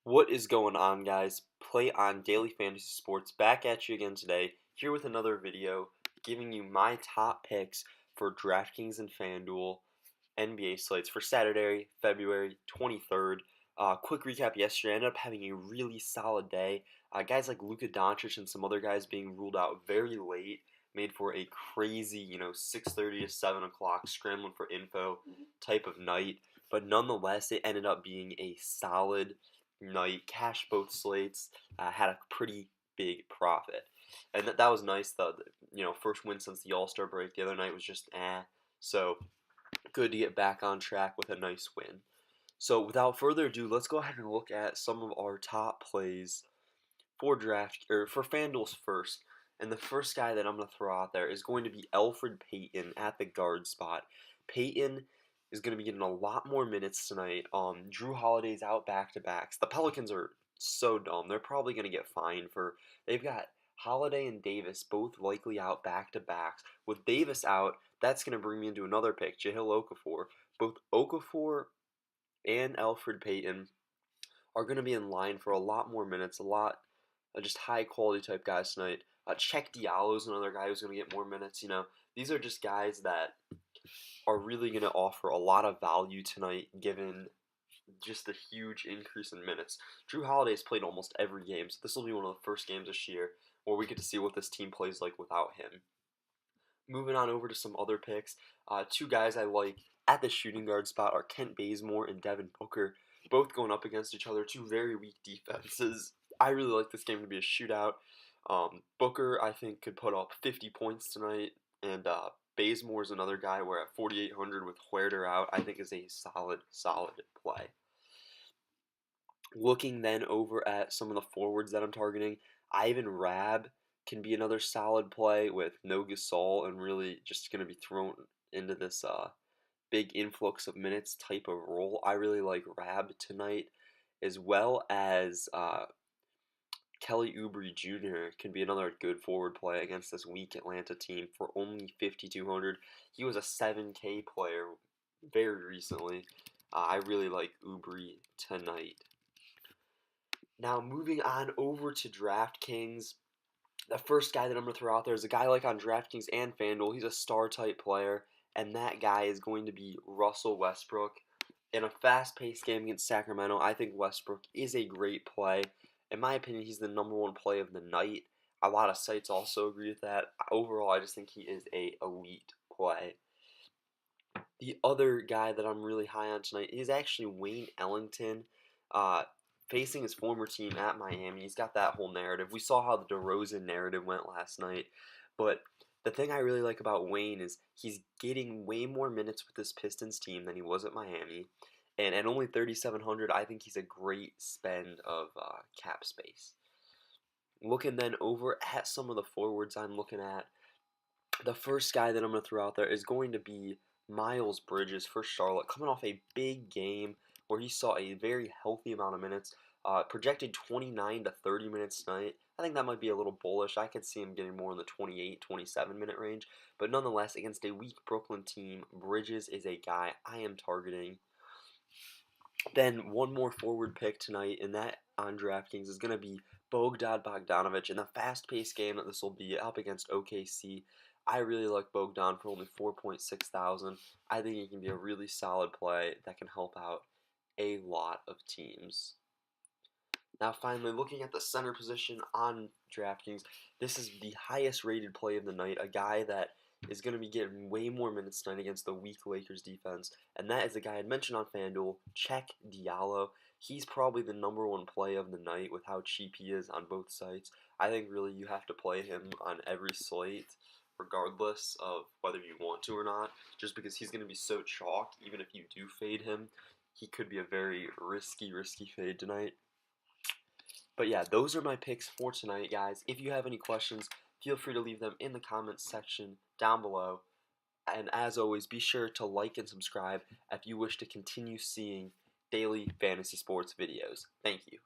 What is going on, guys? Play on Daily Fantasy Sports back at you again today, here with another video giving you my top picks for Draftkings and Fanduel NBA slates for Saturday, February 23rd. Quick recap yesterday, I ended up having a really solid day. Guys like Luka Doncic and some other guys being ruled out very late made for a crazy, 6:30 to 7 o'clock scrambling for info type of night. But nonetheless, it ended up being a solid night. Cashed both slates, had a pretty big profit, and that was nice. The first win since the All-Star break. The other night was just so good to get back on track with a nice win. So without further ado, let's go ahead and look at some of our top plays for for FanDuel's first. And the first guy that I'm going to throw out there is going to be Elfrid Payton at the guard spot. Payton is going to be getting a lot more minutes tonight. Drew Holiday's out back-to-backs. The Pelicans are so dumb. They're probably going to get fined for. They've got Holiday and Davis both likely out back-to-backs. With Davis out, that's going to bring me into another pick, Jahlil Okafor. Both Okafor and Elfrid Payton are going to be in line for a lot more minutes, a lot just high-quality type guys tonight. Check Diallo is another guy who's going to get more minutes. These are just guys that are really going to offer a lot of value tonight, given just the huge increase in minutes. Drew Holiday's played almost every game, so this will be one of the first games this year where we get to see what this team plays like without him. Moving on over to some other picks, two guys I like at the shooting guard spot are Kent Bazemore and Devin Booker, both going up against each other, two very weak defenses. I really like this game to be a shootout. Booker, I think, could put up 50 points tonight, and Bazemore is another guy where at 4,800 with Huerter out, I think is a solid play. Looking then over at some of the forwards that I'm targeting, Ivan Rabb can be another solid play with no Gasol and really just going to be thrown into this big influx of minutes type of role. I really like Rabb tonight, as well as Kelly Oubre Jr. can be another good forward play against this weak Atlanta team for only 5,200. He was a 7K player very recently. I really like Oubre tonight. Now moving on over to DraftKings. The first guy that I'm going to throw out there is a guy like on DraftKings and FanDuel. He's a star type player, and that guy is going to be Russell Westbrook. In a fast-paced game against Sacramento, I think Westbrook is a great play. In my opinion, he's the number one play of the night. A lot of sites also agree with that. Overall, I just think he is a elite play. The other guy that I'm really high on tonight is actually Wayne Ellington, facing his former team at Miami. He's got that whole narrative. We saw how the DeRozan narrative went last night, but the thing I really like about Wayne is he's getting way more minutes with this Pistons team than he was at Miami. And at only 3,700, I think he's a great spend of cap space. Looking then over at some of the forwards I'm looking at, the first guy that I'm going to throw out there is going to be Miles Bridges for Charlotte, coming off a big game where he saw a very healthy amount of minutes, projected 29 to 30 minutes tonight. I think that might be a little bullish. I could see him getting more in the 28, 27-minute range. But nonetheless, against a weak Brooklyn team, Bridges is a guy I am targeting. Then one more forward pick tonight, and that on DraftKings is going to be Bogdan Bogdanovic. In the fast-paced game that this will be up against OKC, I really like Bogdan for only 4.6 thousand. I think he can be a really solid play that can help out a lot of teams. Now finally, looking at the center position on DraftKings, this is the highest rated play of the night, a guy that is going to be getting way more minutes tonight against the weak Lakers defense, and that is the guy I mentioned on FanDuel, Check Diallo. He's probably the number one play of the night with how cheap he is on both sites. I think really you have to play him on every slate, regardless of whether you want to or not, just because he's going to be so chalk. Even if you do fade him, he could be a very risky fade tonight. But yeah, those are my picks for tonight, guys. If you have any questions, feel free to leave them in the comments section down below. And as always, be sure to like and subscribe if you wish to continue seeing daily fantasy sports videos. Thank you.